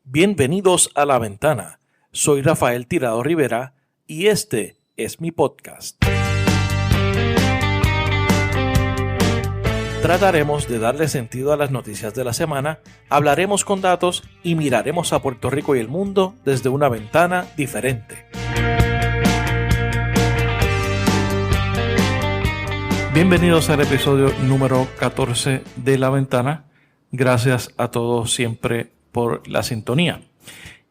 Bienvenidos a La Ventana. Soy Rafael Tirado Rico y este es mi podcast. Trataremos de darle sentido a las noticias de la semana, hablaremos con datos y miraremos a Puerto Rico y el mundo desde una ventana diferente. Bienvenidos al episodio número 14 de La Ventana. Gracias a todos siempre por la sintonía.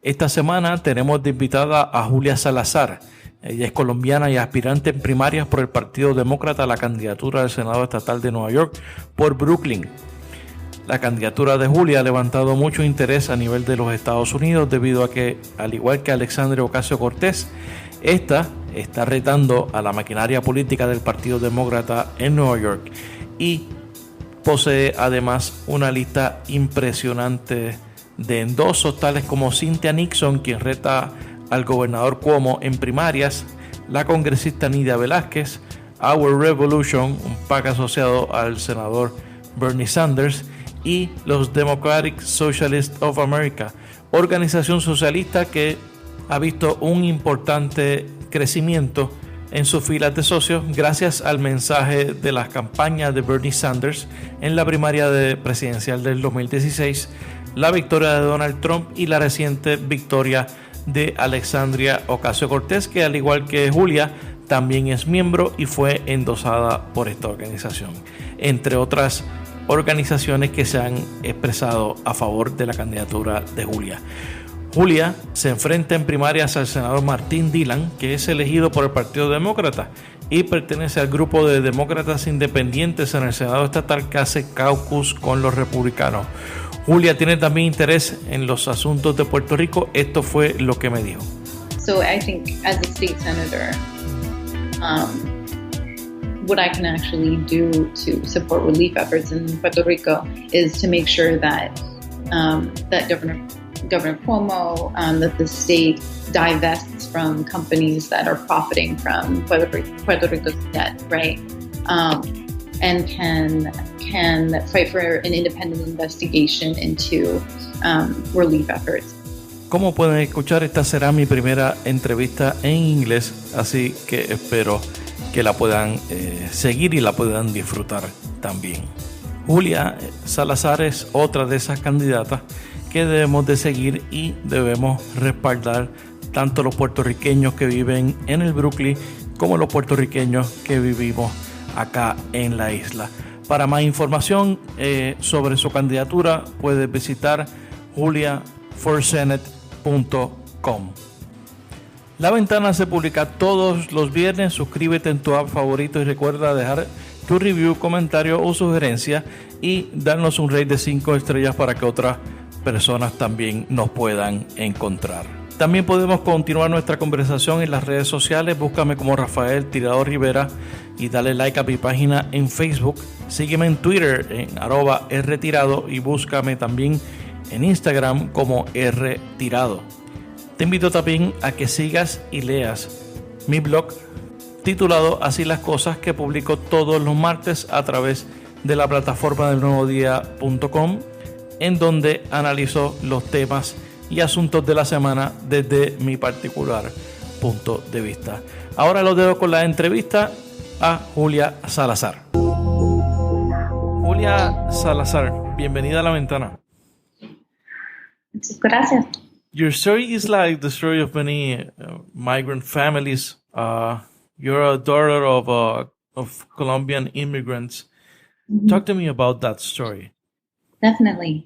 Esta semana tenemos de invitada a Julia Salazar. Ella es colombiana y aspirante en primarias por el Partido Demócrata a la candidatura del senado estatal de Nueva York por Brooklyn. La candidatura de Julia ha levantado mucho interés a nivel de los Estados Unidos debido a que, al igual que Alexandria Ocasio-Cortez, esta está retando a la maquinaria política del Partido Demócrata en Nueva York y posee además una lista impresionante de endosos tales como Cynthia Nixon, quien reta al gobernador Cuomo en primarias, la congresista Nydia Velázquez, Our Revolution, un PAC asociado al senador Bernie Sanders, y los Democratic Socialists of America, organización socialista que ha visto un importante crecimiento en sus filas de socios gracias al mensaje de las campañas de Bernie Sanders en la primaria presidencial del 2016, la victoria de Donald Trump y la reciente victoria de Alexandria Ocasio-Cortez, que al igual que Julia también es miembro y fue endosada por esta organización, entre otras organizaciones que se han expresado a favor de la candidatura de Julia. Julia se enfrenta en primarias al senador Martín Dillon, que es elegido por el Partido Demócrata y pertenece al grupo de demócratas independientes en el Senado estatal que hace caucus con los republicanos. Julia tiene también interés en los asuntos de Puerto Rico. Esto fue lo que me dijo. So I think as a state senator, what I can actually do to support relief efforts in Puerto Rico is to make sure that that Governor Cuomo, that the state divests from companies that are profiting from Puerto Rico's debt, right? And can fight for an independent investigation into relief efforts. Como pueden escuchar, esta será mi primera entrevista en inglés, así que espero que la puedan seguir y la puedan disfrutar también. Julia Salazar es otra de esas candidatas que debemos de seguir y debemos respaldar tanto los puertorriqueños que viven en el Brooklyn como los puertorriqueños que vivimos acá en la isla. Para más información sobre su candidatura puedes visitar juliaforsenate.com. La Ventana se publica todos los viernes. Suscríbete en tu app favorito y recuerda dejar tu review, comentario o sugerencia y darnos un rate de 5 estrellas para que otras personas también nos puedan encontrar. También podemos continuar nuestra conversación en las redes sociales. Búscame como Rafael Tirado Rico y dale like a mi página en Facebook. Sígueme en Twitter en @rtirado y búscame también en Instagram como rtirado. Te invito también a que sigas y leas mi blog titulado Así las cosas, que publico todos los martes a través de la plataforma del nuevodia.com, en donde analizo los temas y asuntos de la semana desde mi particular punto de vista. Ahora los dejo con la entrevista a Julia Salazar. Julia Salazar, bienvenida a La Ventana. Muchas gracias. Your story is like the story of many migrant families. You're a daughter of Colombian immigrants. Mm-hmm. Talk to me about that story. Definitely.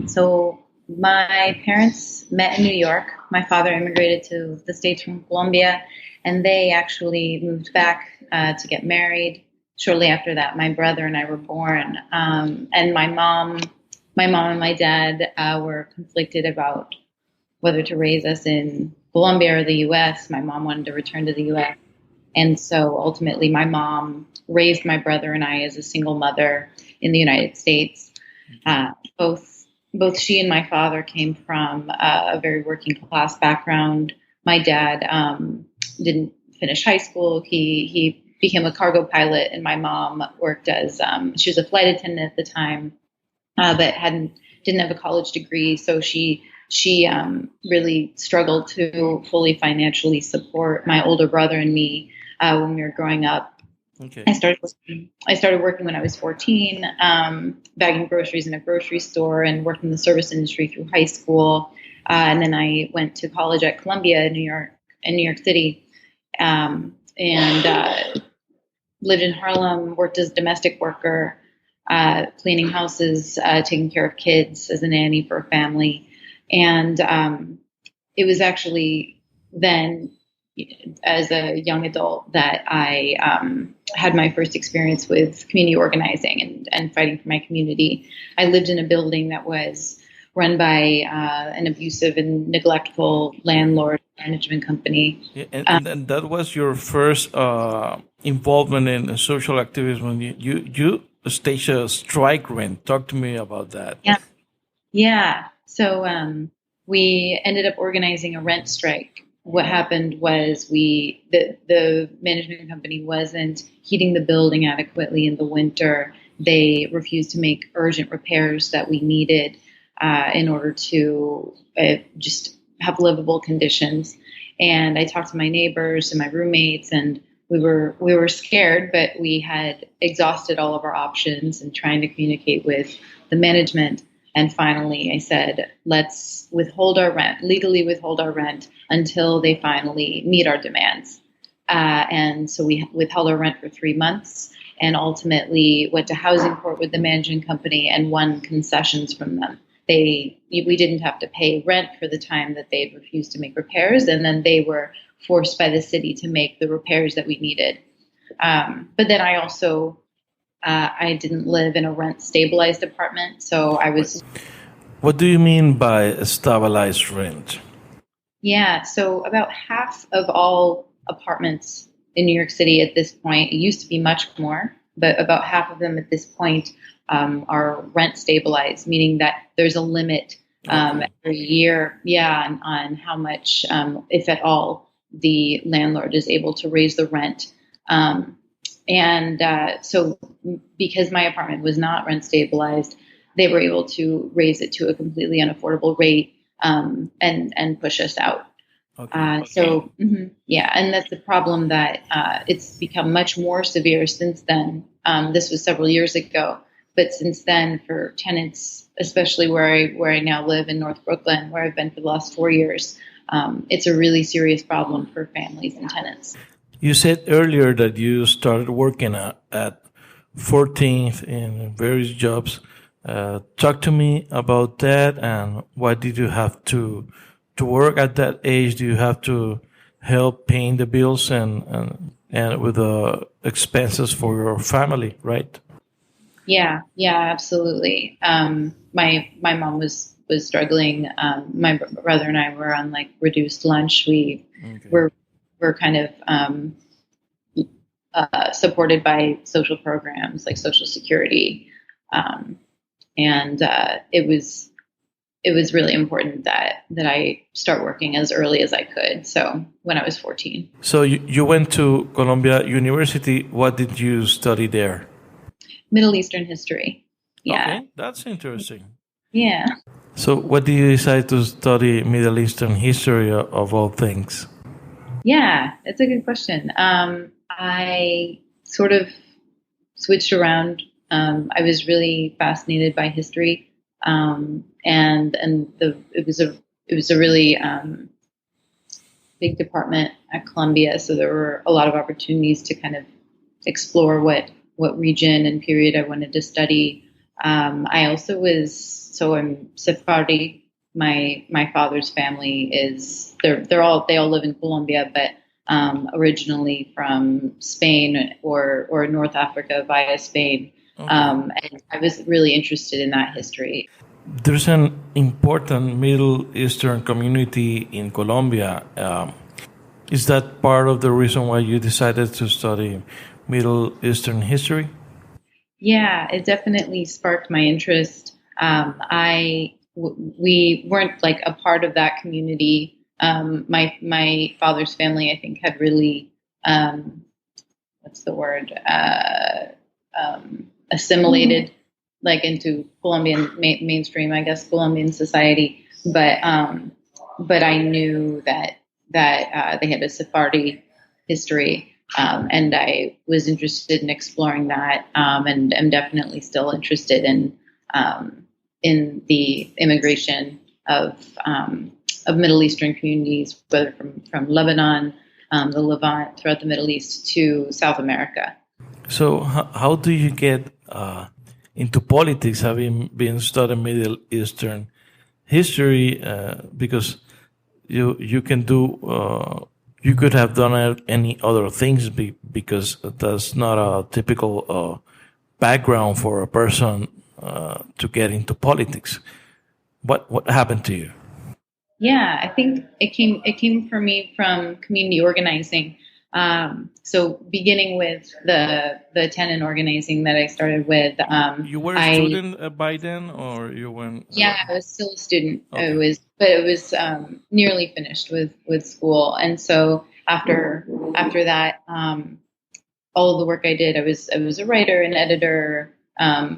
So my parents met in New York. My father immigrated to the States from Colombia, and they actually moved back to get married. Shortly after that, my brother and I were born. And my mom and my dad were conflicted about whether to raise us in Colombia or the U.S. My mom wanted to return to the U.S. And so ultimately my mom raised my brother and I as a single mother in the United States. Both she and my father came from a very working class background. My dad didn't finish high school. He became a cargo pilot, and my mom worked as she was a flight attendant at the time, but didn't have a college degree. So she she really struggled to fully financially support my older brother and me when we were growing up. Okay. I started working when I was 14, bagging groceries in a grocery store and worked in the service industry through high school. And then I went to college at Columbia in New York City, and lived in Harlem, worked as a domestic worker, cleaning houses, taking care of kids as a nanny for a family. And it was actually then, as a young adult, that I had my first experience with community organizing and fighting for my community. I lived in a building that was run by an abusive and neglectful landlord management company. Yeah, and that was your first involvement in social activism. You staged a strike rent. Talk to me about that. Yeah. So we ended up organizing a rent strike. What happened was the management company wasn't heating the building adequately in the winter. They refused to make urgent repairs that we needed in order to just have livable conditions. And I talked to my neighbors and my roommates, and we were scared, but we had exhausted all of our options and trying to communicate with the management. And finally, I said, let's legally withhold our rent until they finally meet our demands. And so we withheld our rent for 3 months and ultimately went to housing court with the management company and won concessions from them. We didn't have to pay rent for the time that they'd refused to make repairs, and then they were forced by the city to make the repairs that we needed. But then I also I didn't live in a rent-stabilized apartment, so I was... What do you mean by stabilized rent? Yeah, so about half of all apartments in New York City at this point, it used to be much more, but about half of them at this point are rent-stabilized, meaning that there's a limit every year, on how much, if at all, the landlord is able to raise the rent. So because my apartment was not rent stabilized, they were able to raise it to a completely unaffordable rate and push us out. Okay. And that's the problem, that it's become much more severe since then. This was several years ago, but since then, for tenants, especially where I now live in North Brooklyn, where I've been for the last 4 years, it's a really serious problem for families and tenants. You said earlier that you started working at 14th in various jobs. Talk to me about that, and why did you have to work at that age? Do you have to help paying the bills and with the expenses for your family, right? Yeah, absolutely. My mom was struggling. My brother and I were on reduced lunch. We're kind of supported by social programs like Social Security, and it was really important that I start working as early as I could. So when I was 14. So you went to Columbia University. What did you study there? Middle Eastern history. Yeah. Okay, that's interesting. Yeah. So what did you decide to study Middle Eastern history of all things? Yeah, it's a good question. I sort of switched around. I was really fascinated by history, it was a really big department at Columbia, so there were a lot of opportunities to kind of explore what region and period I wanted to study. I also I'm Sephardi. My father's family is they all live in Colombia, but originally from Spain or North Africa via Spain. Okay. And I was really interested in that history. There's an important Middle Eastern community in Colombia. Is that part of the reason why you decided to study Middle Eastern history? Yeah, it definitely sparked my interest. We weren't a part of that community. My father's family, I think, had really, assimilated into Colombian mainstream, I guess, Colombian society. but I knew that they had a Sephardi history, and I was interested in exploring that, and am definitely still interested in the immigration of Middle Eastern communities, whether from Lebanon, the Levant, throughout the Middle East to South America. So how do you get into politics, having been studying Middle Eastern history? Because you can do you could have done any other things because that's not a typical background for a person to get into politics. What happened to you? Yeah, I think it came for me from community organizing. So beginning with the tenant organizing that I started with. You were a student by then, or you went? Yeah, I was still a student. Okay. It was nearly finished with school, and so after that, all of the work I did, I was a writer, an editor. I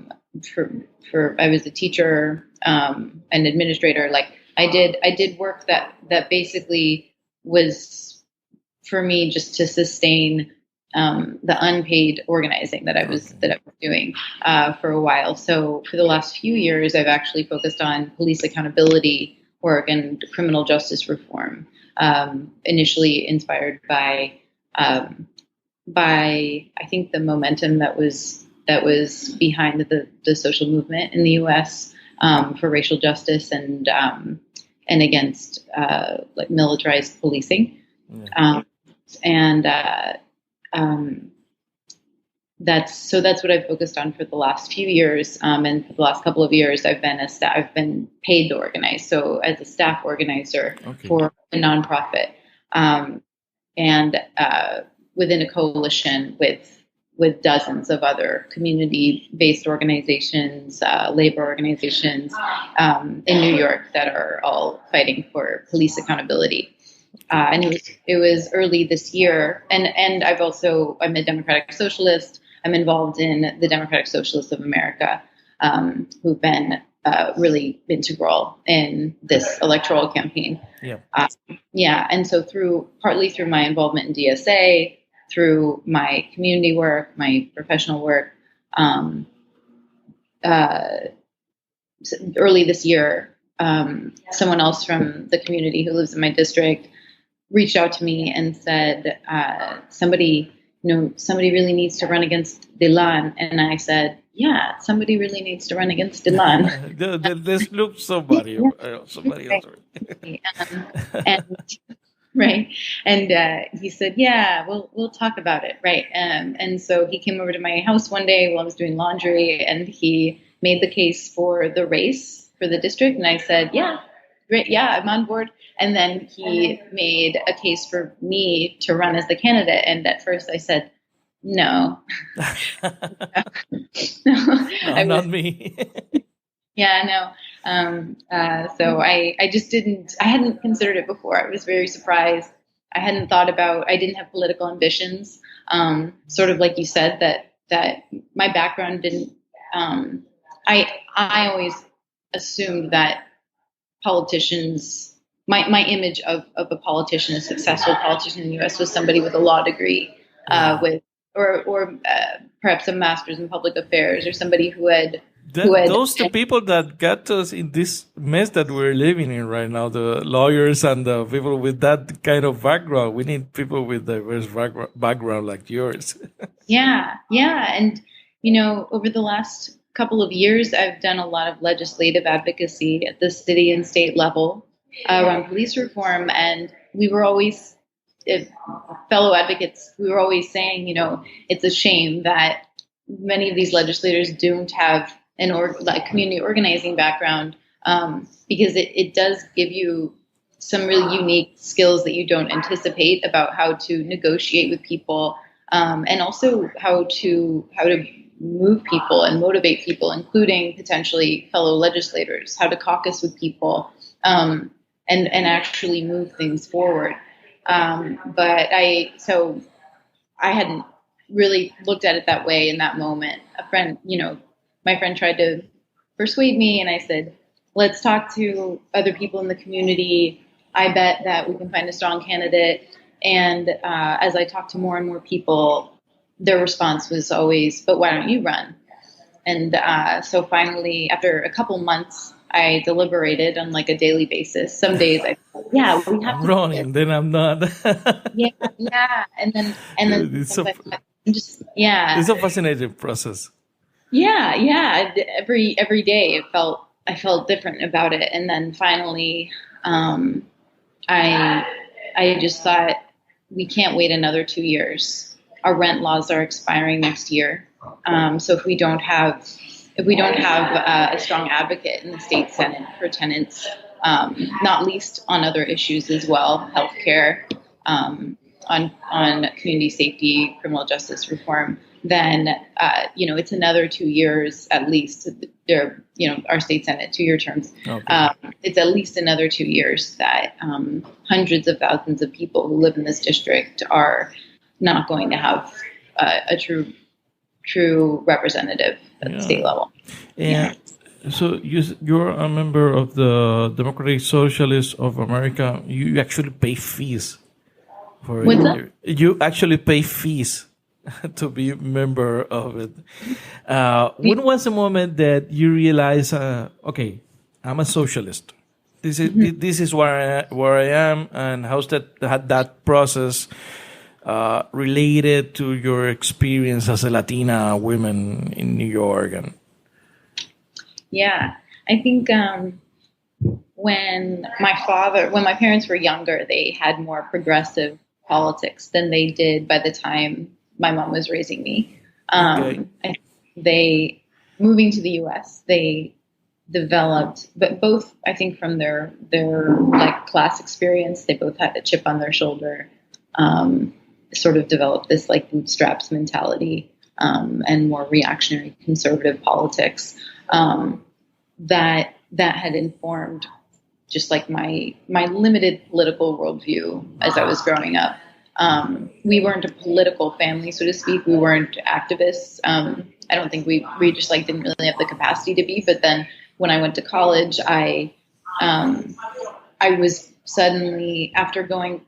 was a teacher, an administrator. Like I did work that basically was for me just to sustain the unpaid organizing that I was doing for a while. So for the last few years, I've actually focused on police accountability work and criminal justice reform. Initially inspired by I think the momentum that was behind the social movement in the U.S. For racial justice and against like militarized policing. Yeah. That's what I've focused on for the last few years. And for the last couple of years, I've been paid to organize. So as a staff organizer for a nonprofit, and within a coalition with dozens of other community-based organizations, labor organizations in New York that are all fighting for police accountability. And it was early this year, and I'm a Democratic Socialist. I'm involved in the Democratic Socialists of America, who've been really integral in this electoral campaign. Yeah. And so partly through my involvement in DSA, through my community work, my professional work, early this year, someone else from the community who lives in my district reached out to me and said, somebody really needs to run against Dylan. And I said, yeah, somebody really needs to run against Dylan. Let's look somebody else. Right. And he said, yeah, we'll talk about it. Right. And so he came over to my house one day while I was doing laundry, and he made the case for the race for the district. And I said, yeah, great. Yeah, I'm on board. And then he made a case for me to run as the candidate. And at first I said, no. No, not me. Yeah, no. So I just I hadn't considered it before. I was very surprised. I didn't have political ambitions. Sort of like you said, that my background didn't, I always assumed that politicians, my image of a politician, a successful politician in the U.S. was somebody with a law degree, or perhaps a master's in public affairs, or somebody who had those the people that got us in this mess that we're living in right now, the lawyers and the people with that kind of background. We need people with diverse background like yours. Yeah. And, over the last couple of years, I've done a lot of legislative advocacy at the city and state level around police reform. And we were always, fellow advocates, we were always saying, it's a shame that many of these legislators don't have like community organizing background, because it does give you some really unique skills that you don't anticipate about how to negotiate with people, and also how to move people and motivate people, including potentially fellow legislators, how to caucus with people, and actually move things forward. But I hadn't really looked at it that way in that moment. My friend tried to persuade me, and I said, let's talk to other people in the community. I bet that we can find a strong candidate. And as I talked to more and more people, their response was always, but why don't you run? And so finally, after a couple months, I deliberated on like a daily basis. Some days I thought, yeah, we have to running, then I'm not. yeah. And then It's a, yeah. it's a fascinating process. Yeah. Every day I felt different about it. And then finally, I just thought, we can't wait another 2 years. Our rent laws are expiring next year. So if we don't have a strong advocate in the state Senate for tenants, not least on other issues as well, healthcare, on community safety, criminal justice reform, then it's another 2 years at least. Our state Senate 2-year terms. Okay. It's at least another 2 years that hundreds of thousands of people who live in this district are not going to have a true representative at the state level. And so you're a member of the Democratic Socialists of America. You actually pay fees for it. What's that? You actually pay fees to be a member of it. When was the moment that you realize, okay, I'm a socialist. This is where I am, and how's that process related to your experience as a Latina woman in New York? Yeah, I think when my parents were younger, they had more progressive politics than they did by the time my mom was raising me. They moving to the U.S., they developed, but both, I think, from their like class experience, they both had a chip on their shoulder. Sort of developed this like bootstraps mentality and more reactionary conservative politics that had informed just like my limited political worldview as I was growing up. We weren't a political family, so to speak. We weren't activists. I don't think we just like didn't really have the capacity to be. But then when I went to college, I was suddenly, after going,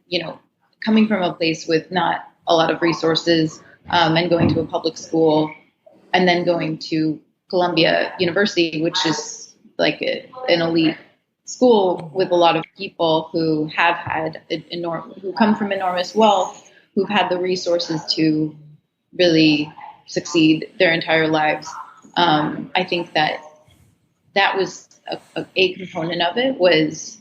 coming from a place with not a lot of resources, and going to a public school, and then going to Columbia University, which is like an elite school with a lot of people who have had who come from enormous wealth, who've had the resources to really succeed their entire lives. I think that was a component of it, was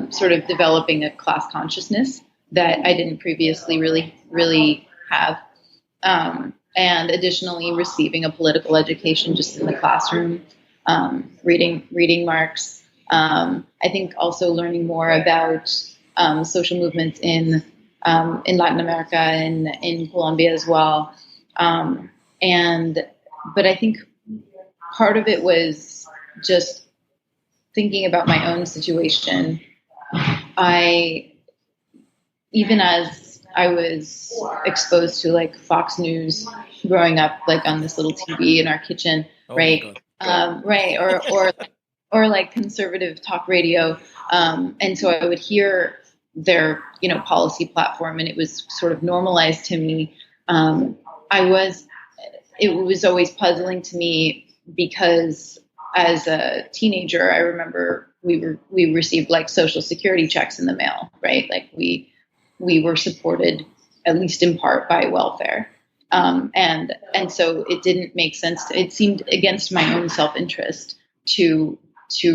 sort of developing a class consciousness that I didn't previously really have. And additionally, receiving a political education just in the classroom, reading Marx. I think also learning more about social movements in Latin America and in Colombia as well. But I think part of it was just thinking about my own situation. Even as I was exposed to like Fox News growing up, like on this little TV in our kitchen, right? Right. Or like conservative talk radio. And so I would hear their, policy platform, and it was sort of normalized to me. It was always puzzling to me because as a teenager, I remember we received like Social Security checks in the mail, right? Like we were supported, at least in part, by welfare. And so it didn't make sense. It seemed against my own self-interest to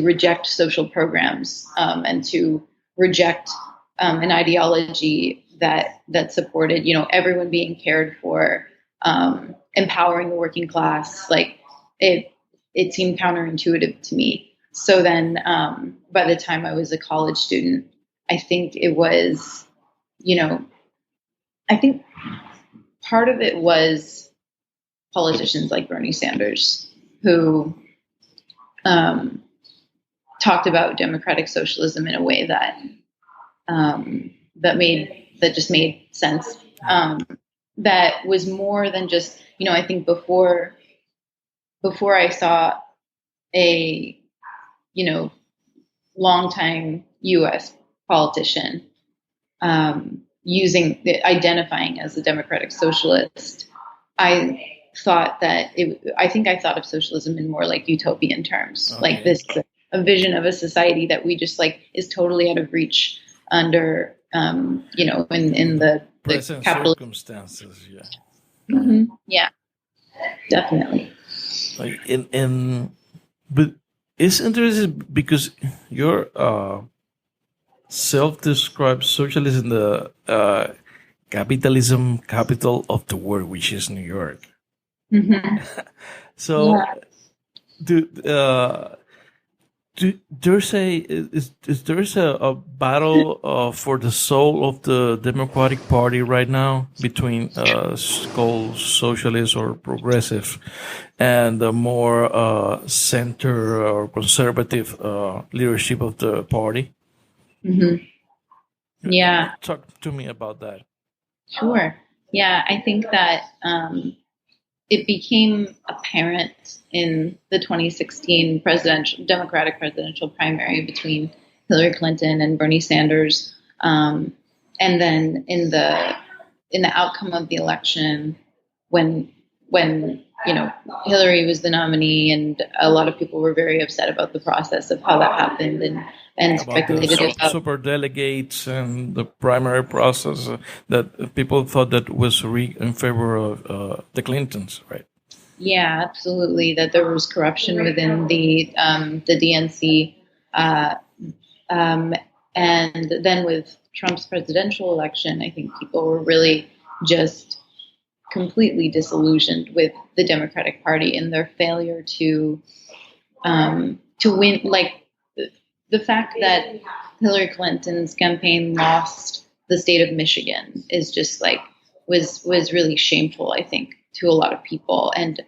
reject social programs, and to reject an ideology that supported, everyone being cared for, empowering the working class. Like it seemed counterintuitive to me. So then, by the time I was a college student, I think it was, I think part of it was politicians like Bernie Sanders who talked about democratic socialism in a way that just made sense. That was more than just, I think before I saw a longtime U.S. politician, identifying as a democratic socialist, I thought that I thought of socialism in more like utopian terms, Okay. like this a vision of a society that we just like is totally out of reach under, in the present capital circumstances. Yeah. Mm-hmm. Yeah, definitely. Like but it's interesting because you're self-described socialist in the capitalism capital of the world, which is New York. Mm-hmm. So, Yeah. there's a battle for the soul of the Democratic Party right now between called socialist or progressive and the more center or conservative leadership of the party. Mm-hmm. Yeah. Talk to me about that. Sure. Yeah, I think that it became apparent in the 2016 Democratic presidential primary between Hillary Clinton and Bernie Sanders, and then in the outcome of the election, when Hillary was the nominee, and a lot of people were very upset about the process of how that happened, and speculated about super delegates and the primary process that people thought that was rigged in favor of the Clintons, right? Yeah, absolutely. That there was corruption within the DNC, and then with Trump's presidential election, I think people were really just completely disillusioned with the Democratic Party and their failure to win. Like the fact that Hillary Clinton's campaign lost the state of Michigan is just like was really shameful, I think, to a lot of people, and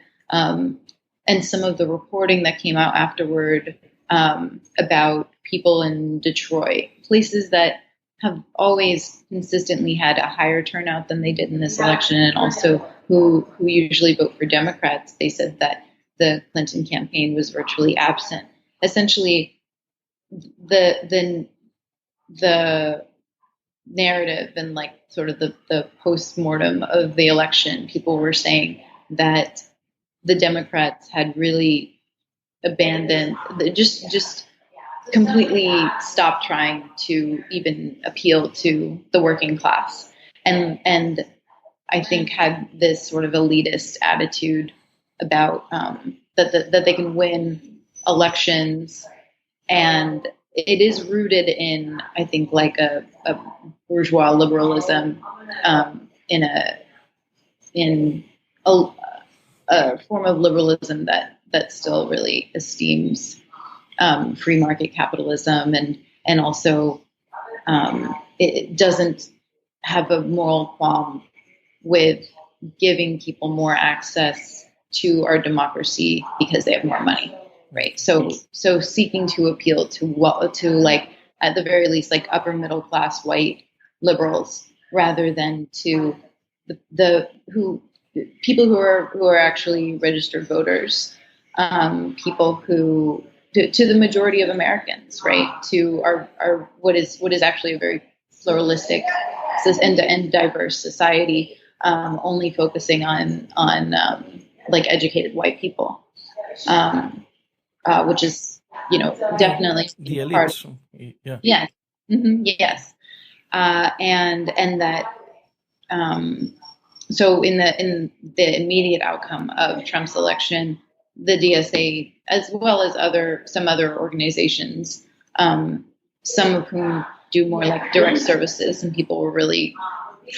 some of the reporting that came out afterward about people in Detroit, places that have always consistently had a higher turnout than they did in this election, and also who usually vote for Democrats. They said that the Clinton campaign was virtually absent. Essentially, the narrative and like sort of the post-mortem of the election, people were saying that the Democrats had really abandoned, just completely stopped trying to even appeal to the working class, and I think had this sort of elitist attitude about that they can win elections, and it is rooted in, I think, like a bourgeois liberalism, in a form of liberalism that still really esteems free market capitalism, and also it doesn't have a moral qualm with giving people more access to our democracy because they have more money, right? So seeking to appeal to like at the very least like upper middle class white liberals, rather than to the people who are actually registered voters, people who to the majority of Americans, right? To our what is actually a very pluralistic and diverse society, only focusing on like educated white people, which is definitely the elites. Yeah. Yes. Mm-hmm. Yes. And that. So in the immediate outcome of Trump's election, the DSA, as well as some other organizations, some of whom do more like direct services, and people were really,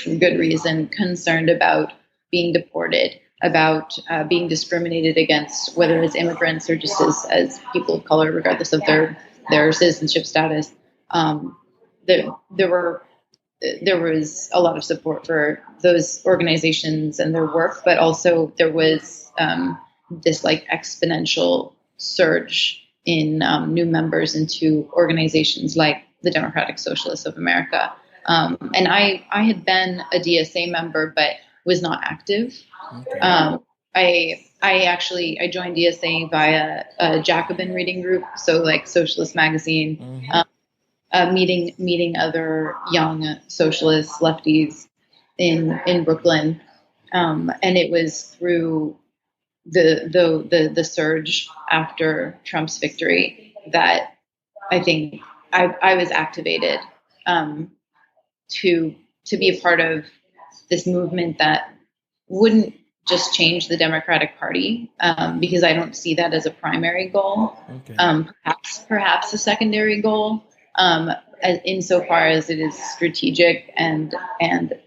for good reason, concerned about being deported, about being discriminated against, whether as immigrants or just as people of color, regardless of their citizenship status. There was a lot of support for those organizations and their work, but also there was this like exponential surge in new members into organizations like the Democratic Socialists of America. And I had been a DSA member, but was not active. Okay. I joined ESA via a Jacobin reading group, so like Socialist Magazine, meeting other young socialists, lefties in Brooklyn, and it was through the surge after Trump's victory that I think I was activated to be a part of this movement that wouldn't just change the Democratic Party, because I don't see that as a primary goal. Okay. Perhaps a secondary goal, insofar as it is strategic and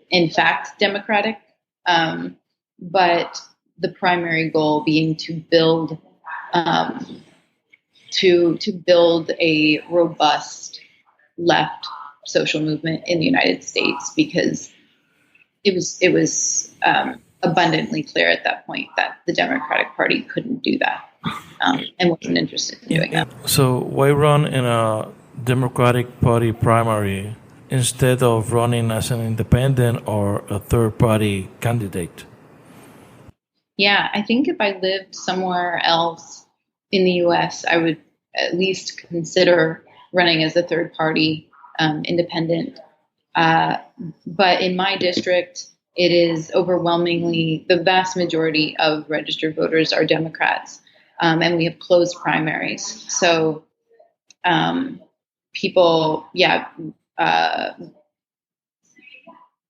in fact democratic. But the primary goal being to build to build a robust left social movement in the United States, because it was abundantly clear at that point that the Democratic Party couldn't do that, and wasn't interested in doing that. So why run in a Democratic Party primary instead of running as an independent or a third-party candidate? Yeah, I think if I lived somewhere else in the U.S., I would at least consider running as a third-party independent. But in my district, it is overwhelmingly, the vast majority of registered voters are Democrats, and we have closed primaries. So people,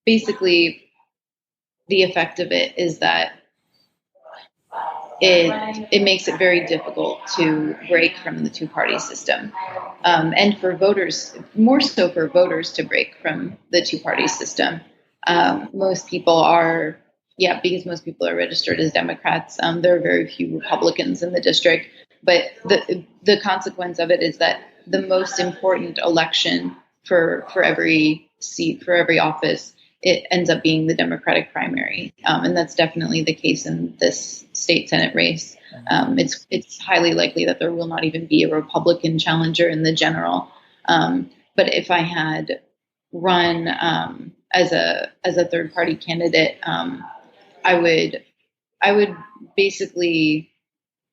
basically the effect of it is that it makes it very difficult to break from the two-party system, and for voters, more so for voters to break from the two-party system. Most people are, because most people are registered as Democrats. There are very few Republicans in the district, but the consequence of it is that the most important election for every seat, for every office, it ends up being the Democratic primary, and that's definitely the case in this state Senate race. It's highly likely that there will not even be a Republican challenger in the general. But if I had run as a third party candidate, I would basically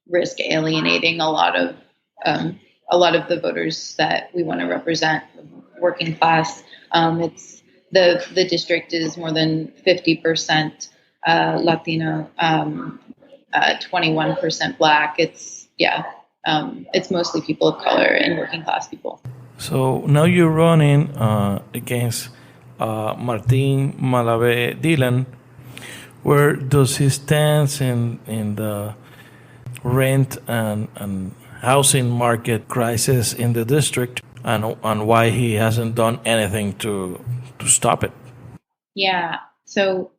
risk alienating a lot of the voters that we want to represent, working class. It's the district is more than 50% Latino, 21% Black. It's mostly people of color and working class people. So now you're running against Martin Malave Dillon. Where does he stand in the rent and housing market crisis in the district, and why he hasn't done anything to stop it? Yeah, so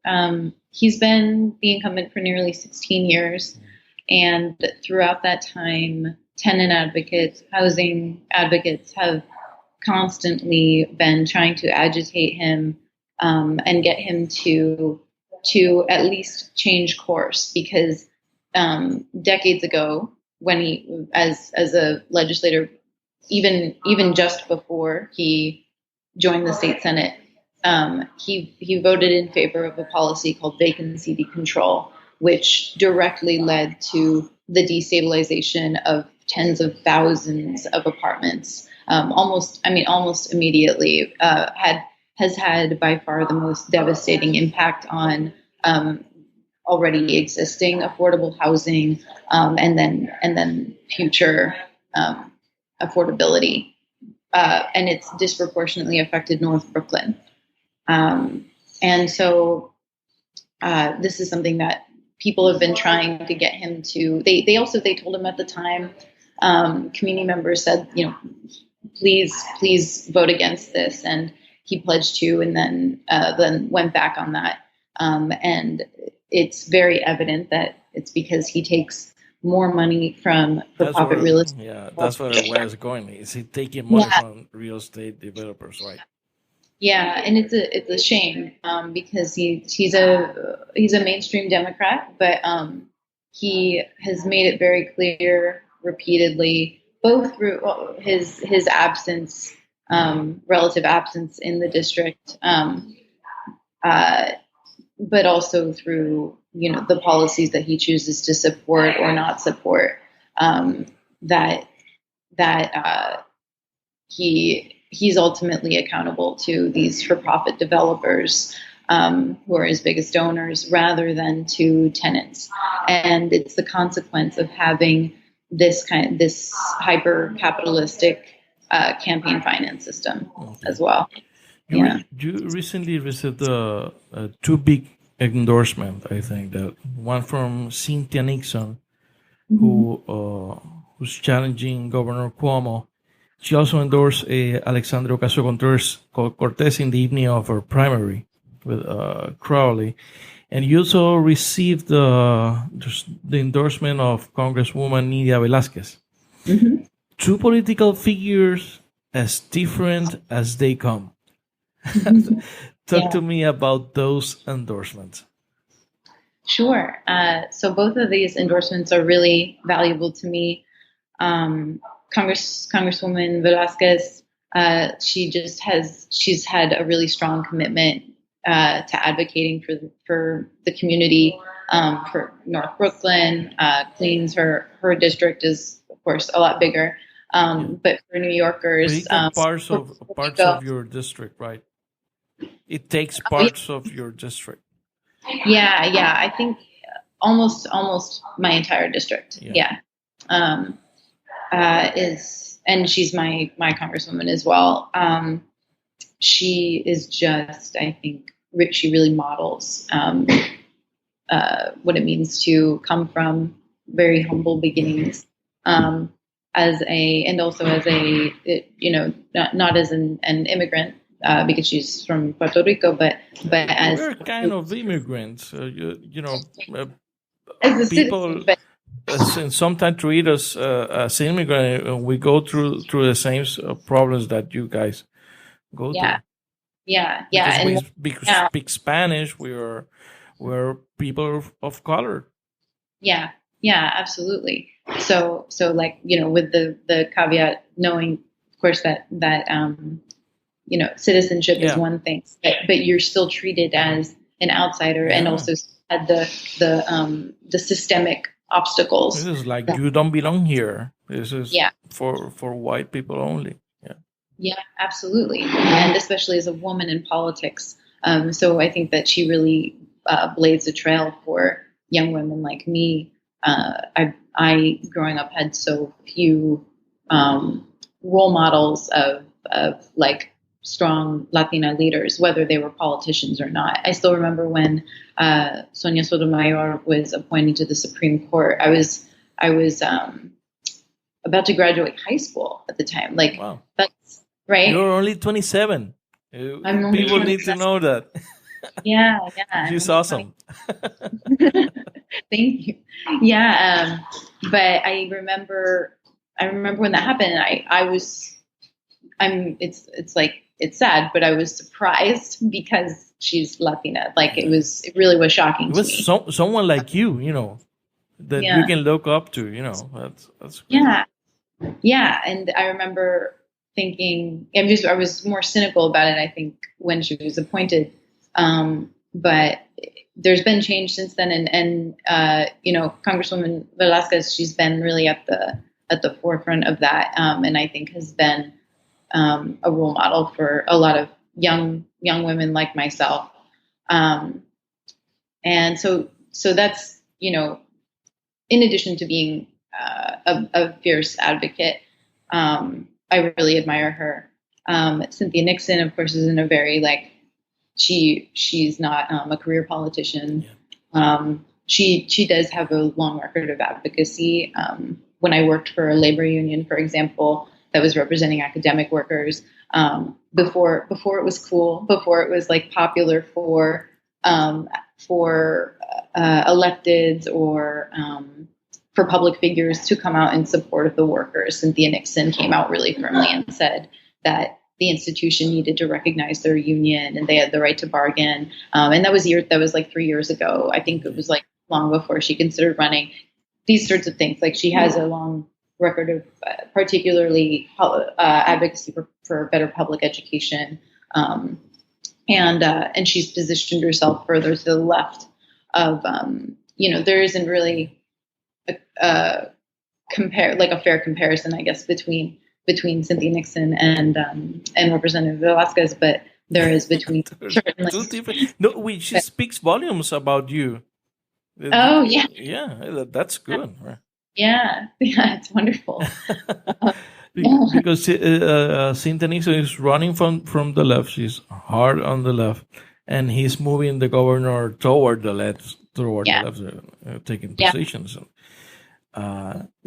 he's been the incumbent for nearly 16 years, and throughout that time, tenant advocates, housing advocates have constantly been trying to agitate him and get him to at least change course, because decades ago, when he, as a legislator, even just before he joined the state Senate, he voted in favor of a policy called vacancy decontrol, which directly led to the destabilization of tens of thousands of apartments. Almost immediately, has had by far the most devastating impact on already existing affordable housing, and then future affordability, and it's disproportionately affected North Brooklyn. And so this is something that people have been trying to get him to. They told him at the time, community members said, please vote against this, and he pledged to, and then went back on that. And it's very evident that it's because he takes more money from for-profit real estate. Yeah, that's where it's going. Is he taking money from real estate developers, right? Yeah, and it's a shame, because he's a mainstream Democrat, but he has made it very clear repeatedly, both through his absence, relative absence in the district, but also through, the policies that he chooses to support or not support, that he's ultimately accountable to these for-profit developers, who are his biggest donors, rather than to tenants. And it's the consequence of having this hyper capitalistic campaign finance system as well. You recently received two big endorsements, I think, that one from Cynthia Nixon, who's challenging Governor Cuomo. She also endorsed Alexandria Ocasio-Cortez in the evening of her primary with Crowley. And you also received the endorsement of Congresswoman Nydia Velázquez. Two political figures as different as they come. Talk to me about those endorsements. Sure. So both of these endorsements are really valuable to me. Congresswoman Velázquez, she's had a really strong commitment to advocating for the community, for North Brooklyn, Queens. Her district is, of course, a lot bigger, but for New Yorkers, parts of your district, right? It takes parts of your district. Yeah. I think almost my entire district. And she's my congresswoman as well. She is just, I think, she really models what it means to come from very humble beginnings, and also as not as an immigrant, because she's from Puerto Rico, but as we're kind of immigrants, as people. Sometimes treat us as immigrants, and we go through the same problems that you guys go through. Yeah. Because we speak Spanish. We're people of color. Yeah, absolutely. So like, with the caveat, knowing, of course, that citizenship is one thing, but you're still treated as an outsider, and also had the systemic obstacles. This is like you don't belong here. This is for white people only. Yeah, absolutely, and especially as a woman in politics. So I think that she really blazed a trail for young women like me. I growing up had so few role models of like strong Latina leaders, whether they were politicians or not. I still remember when Sonia Sotomayor was appointed to the Supreme Court. I was about to graduate high school at the time. Like, wow. That's right. You're only 27. People need to know that. Yeah. She's awesome. Thank you. Yeah. But I remember when that happened. It's sad, but I was surprised because she's Latina. Like it really was shocking to me. Someone like you that you can look up to, that's great. Yeah. And I remember thinking, I was more cynical about it, I think, when she was appointed. But there's been change since then. And Congresswoman Velázquez, she's been really at the forefront of that. And I think has been a role model for a lot of young women like myself. And so that's, in addition to being a fierce advocate, I really admire her. Cynthia Nixon, of course, is in a very she's not a career politician. She does have a long record of advocacy. When I worked for a labor union, for example, that was representing academic workers, before it was cool, before it was popular for electeds or for public figures to come out in support of the workers, Cynthia Nixon came out really firmly and said that the institution needed to recognize their union and they had the right to bargain. And that was 3 years ago. I think it was long before she considered running. These sorts of things. She has a long record of particularly advocacy for better public education. and she's positioned herself further to the left of, there isn't really a fair comparison, I guess, between Cynthia Nixon and Representative Velázquez, but there is between certainly. No, she speaks volumes about you. Oh yeah, yeah, that's good. Yeah, it's wonderful. Because Cynthia Nixon is running from the left. She's hard on the left, and he's moving the governor toward the left, taking positions.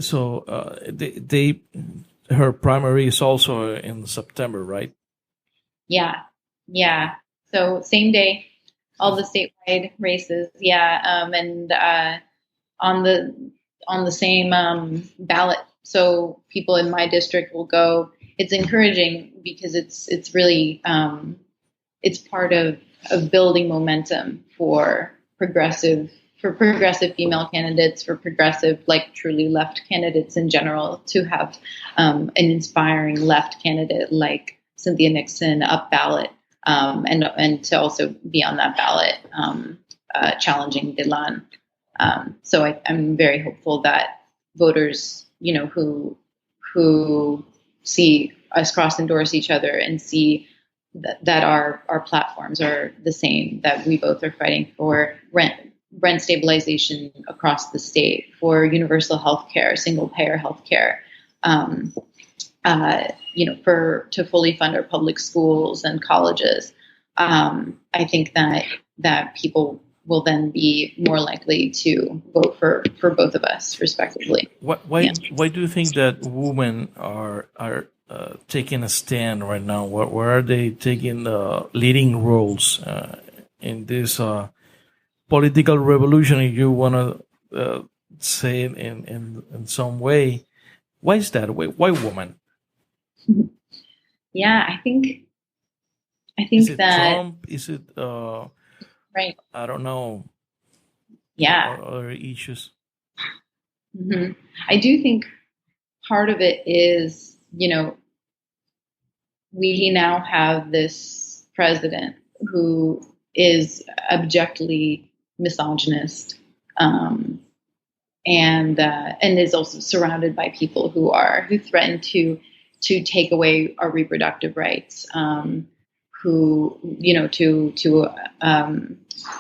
So her primary is also in September, right? Yeah. So same day, all the statewide races. And on the same ballot. So people in my district will go. It's encouraging because it's really it's part of building momentum for progressive female candidates, for progressive, truly left candidates in general, to have an inspiring left candidate like Cynthia Nixon up ballot, and to also be on that ballot challenging Dylan. So I'm very hopeful that voters, who see us cross-endorse each other and see that our platforms are the same, that we both are fighting for rent stabilization across the state, for universal health care, single-payer health care, to fully fund our public schools and colleges. I think that people will then be more likely to vote for both of us, respectively. Why do you think that women are taking a stand right now? Where are they taking the leading roles in this political revolution, if you want to say it in some way? Why is that? Why women? Yeah, I think is it that Trump? Is it right? I don't know. Yeah, other issues. Mm-hmm. I do think part of it is, we now have this president who is abjectly misogynist, and is also surrounded by people who threaten to take away our reproductive rights, who to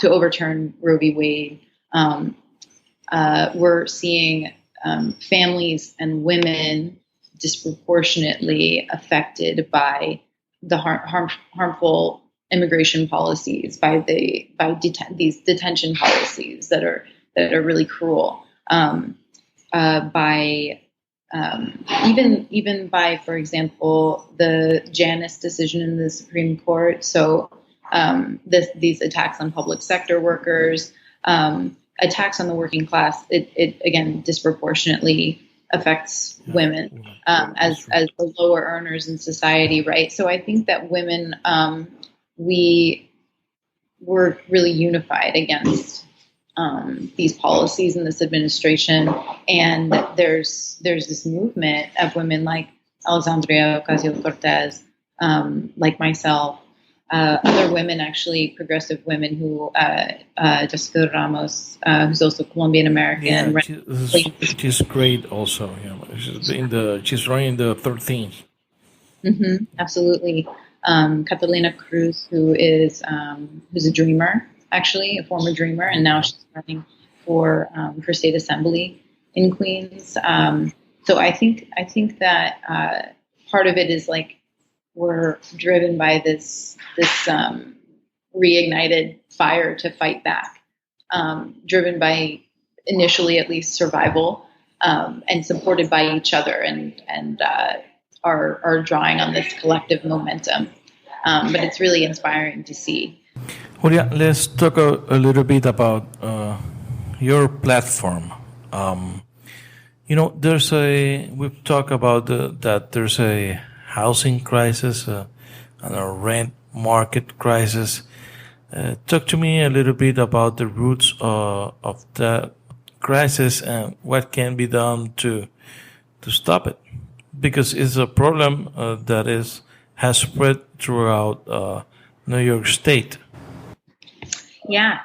overturn Roe v. Wade. We're seeing families and women disproportionately affected by the harmful immigration policies, by these detention policies that are really cruel. Even by, for example, the Janus decision in the Supreme Court. So these attacks on public sector workers, attacks on the working class, it again disproportionately affects women as the lower earners in society, right? So I think that women, we were really unified against these policies in this administration, and there's this movement of women like Alexandria Ocasio-Cortez, like myself, other women, actually progressive women, who Jessica Ramos, who's also Colombian American. Yeah, she's great also. She's running the 13th. Mm-hmm, absolutely. Catalina Cruz, who's a dreamer, actually a former dreamer, and now she's running for state assembly in Queens. So I think that part of it is we're driven by this reignited fire to fight back, driven by initially at least survival, and supported by each other, and are drawing on this collective momentum. But it's really inspiring to see. Julia, let's talk a little bit about your platform. We've talked about that there's a housing crisis and a rent market crisis. Talk to me a little bit about the roots of that crisis and what can be done to stop it, because it's a problem that has spread throughout New York State? Yeah.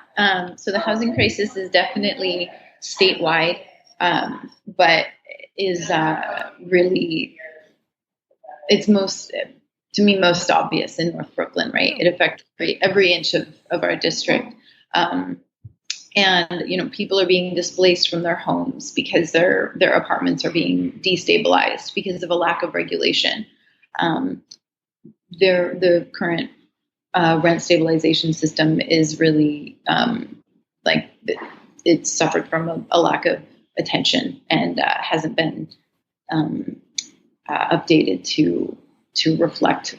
So the housing crisis is definitely statewide, but is really, it's to me, most obvious in North Brooklyn, right? It affects every inch of our district. And, people are being displaced from their homes because their apartments are being destabilized because of a lack of regulation. The current rent stabilization system is really it's suffered from a lack of attention and hasn't been updated to reflect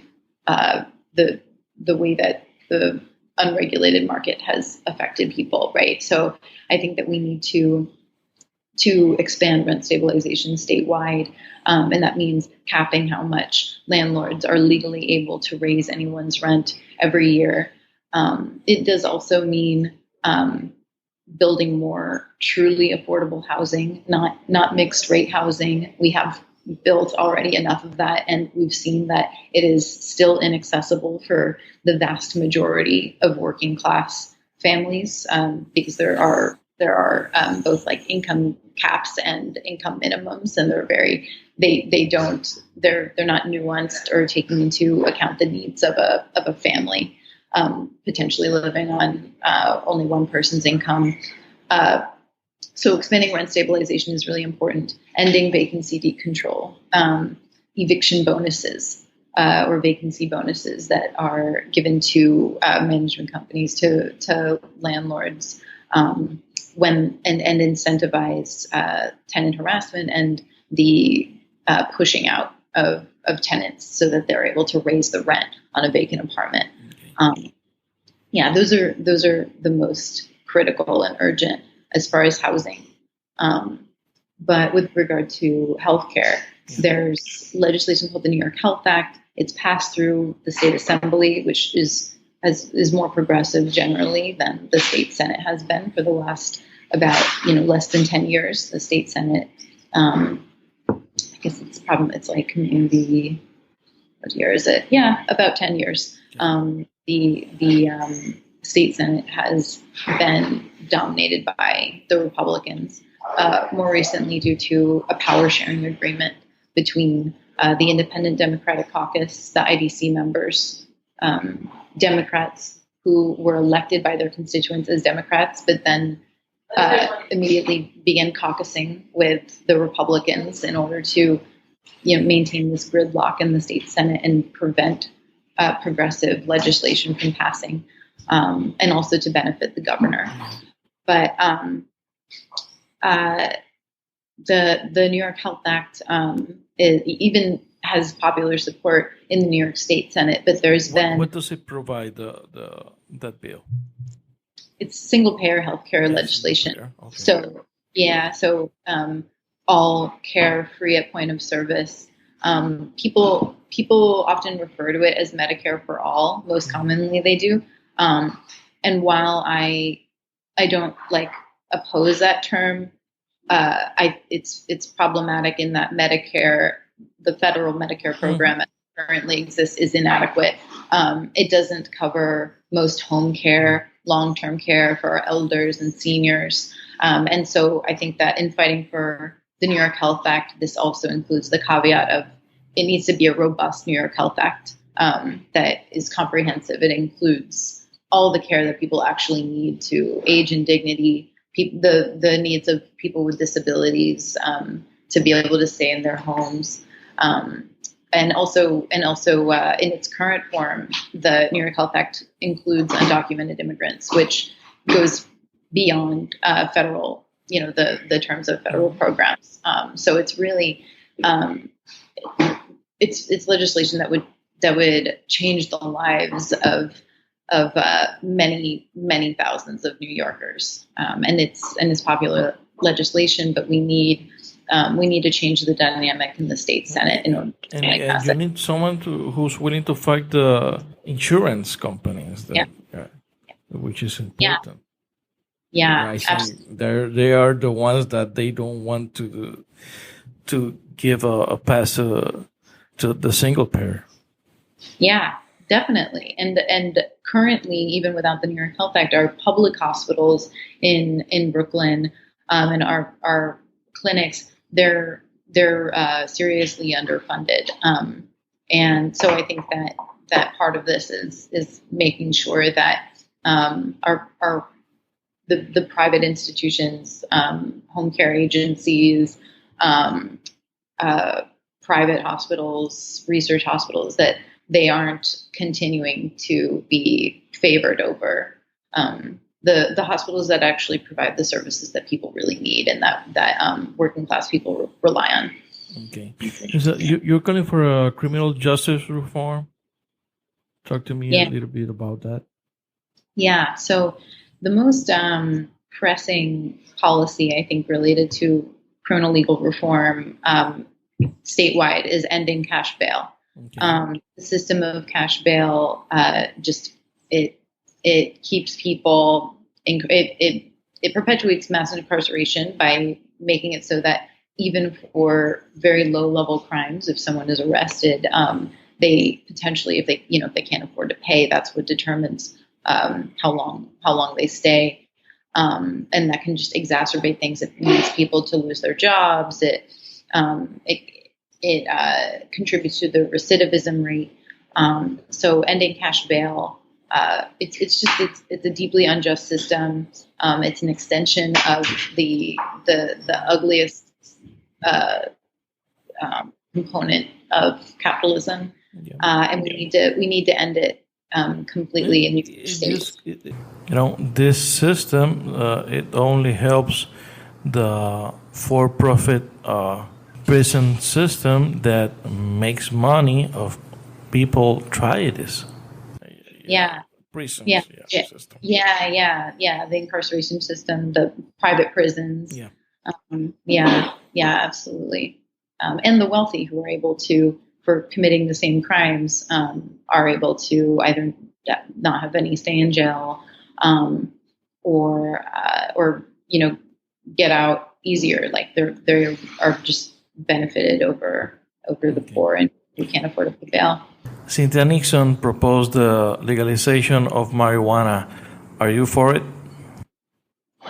the way that the unregulated market has affected people, right? So I think that we need to expand rent stabilization statewide, and that means capping how much landlords are legally able to raise anyone's rent every year. It does also mean building more truly affordable housing, not mixed rate housing. We have built already enough of that, and we've seen that it is still inaccessible for the vast majority of working class families, because there are both like income caps and income minimums, and they're not nuanced or taking into account the needs of a family potentially living on only one person's income. So expanding rent stabilization is really important. Ending vacancy decontrol, eviction bonuses or vacancy bonuses that are given to management companies to landlords and incentivize tenant harassment and the pushing out of tenants so that they're able to raise the rent on a vacant apartment. Those are the most critical and urgent as far as housing. But with regard to healthcare, there's legislation called the New York Health Act. It's passed through the state assembly, which is more progressive generally than the state Senate has been for the last about less than 10 years. The state Senate, I guess it's like maybe, what year is it? Yeah, about 10 years. The state Senate has been dominated by the Republicans, more recently due to a power sharing agreement between the Independent Democratic Caucus, the IDC members, Democrats who were elected by their constituents as Democrats, but then immediately began caucusing with the Republicans in order to maintain this gridlock in the state Senate and prevent progressive legislation from passing, and also to benefit the governor. But the New York Health Act even has popular support in the New York State Senate, but there's been... What does it provide, that bill? It's single-payer healthcare legislation. Okay. So all care free at point of service. People often refer to it as Medicare for all. Most commonly they do. And while I don't oppose that term, it's problematic in that Medicare, the federal Medicare program that currently exists, is inadequate. It doesn't cover most home care, long-term care for our elders and seniors. And so I think that in fighting for the New York Health Act, this also includes the caveat of it needs to be a robust New York Health Act that is comprehensive. It includes all the care that people actually need to age and dignity, the needs of people with disabilities, to be able to stay in their homes. And also in its current form, the New York Health Act includes undocumented immigrants, which goes beyond federal, the terms of federal programs. So it's really, it's legislation that would change the lives of many thousands of New Yorkers. And it's popular legislation, but we need to change the dynamic in the state Senate in order to make that. And you need someone who's willing to fight the insurance companies, which is important. Yeah, they are the ones that they don't want to give a pass to the single payer. Yeah, Definitely. And currently, even without the New York Health Act, our public hospitals in Brooklyn, and our clinics, they're seriously underfunded. And so I think that part of this is making sure that the private institutions, home care agencies, private hospitals, research hospitals, that they aren't continuing to be favored over the hospitals that actually provide the services that people really need and that working class people rely on. Okay. So you're calling for a criminal justice reform? Talk to me a little bit about that. Yeah. So the most pressing policy, I think, related to criminal legal reform statewide is ending cash bail. Okay. The system of cash bail it keeps people it perpetuates mass incarceration by making it so that even for very low level crimes, if someone is arrested, they potentially, if they can't afford to pay, that's what determines how long they stay, and that can just exacerbate things. It leads people to lose their jobs. It contributes to the recidivism rate. So ending cash bail, it's a deeply unjust system. It's an extension of the ugliest component of capitalism, and we need to end it completely. This system it only helps the for-profit prison system that makes money of people try this. Prisons. System. The incarceration system, the private prisons. Absolutely. And the wealthy who are able to, for committing the same crimes, are able to either not have any stay in jail, or get out easier. Like they are just benefited over the poor and who can't afford to pay bail. Cynthia Nixon proposed the legalization of marijuana. Are you for it?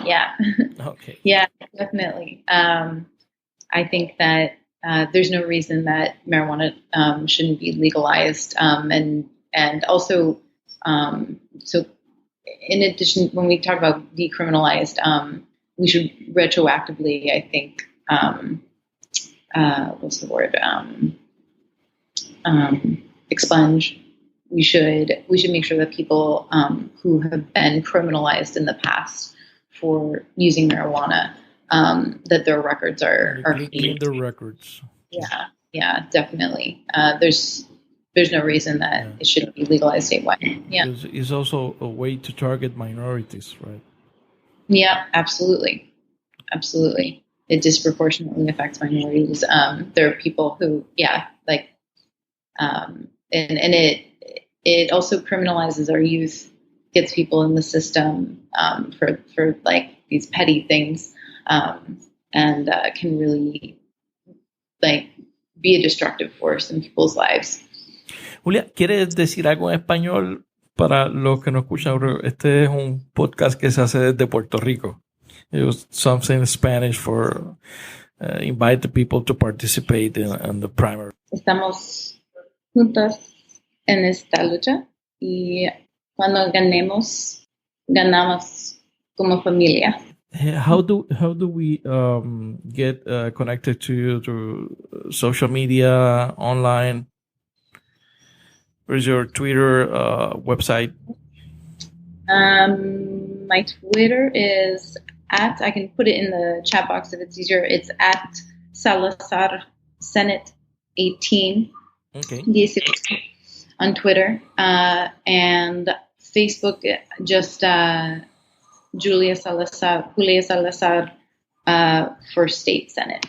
Yeah. Okay. Yeah, definitely. I think that there's no reason that marijuana shouldn't be legalized. And also, so in addition, when we talk about decriminalized, we should retroactively, I think, what's the word? Expunge. We should make sure that people who have been criminalized in the past for using marijuana, that their records are clean their records. Yeah, definitely. There's no reason that it shouldn't be legalized statewide. Yeah, it's also a way to target minorities, right? Yeah, absolutely. It disproportionately affects minorities. There are people who, and it also criminalizes our youth, gets people in the system for like these petty things, and can really be a destructive force in people's lives. Julia, ¿quieres decir algo en español para los que no escuchan? Este es un podcast que se hace desde Puerto Rico. It was something in Spanish for invite the people to participate in the primary. Estamos juntos en esta lucha y cuando ganamos como familia. How do we get connected to you through social media, online? Where's your Twitter website? My Twitter is I can put it in the chat box if it's easier. It's at Salazar Senate 18. Okay. On Twitter, and Facebook, just Julia Salazar for State Senate.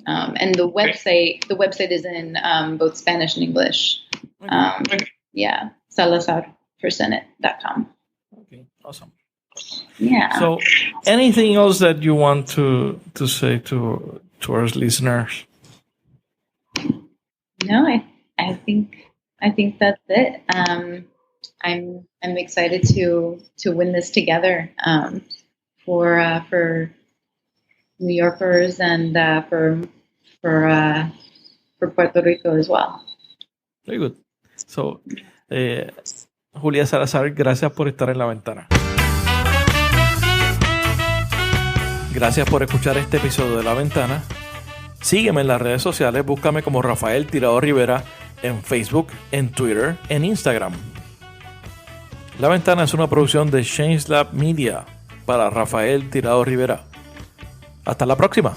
And the website is in both Spanish and English. salazarforsenate.com. Okay, awesome. Yeah. So, anything else that you want to say to our listeners? No, I think I think that's it. I'm excited to win this together for New Yorkers and for Puerto Rico as well. Very good. So, Julia Salazar, gracias por estar en La Ventana. Gracias por escuchar este episodio de La Ventana. Sígueme en las redes sociales, búscame como Rafael Tirado Rivera en Facebook, en Twitter, en Instagram. La Ventana es una producción de Change Lab Media para Rafael Tirado Rivera. Hasta la próxima.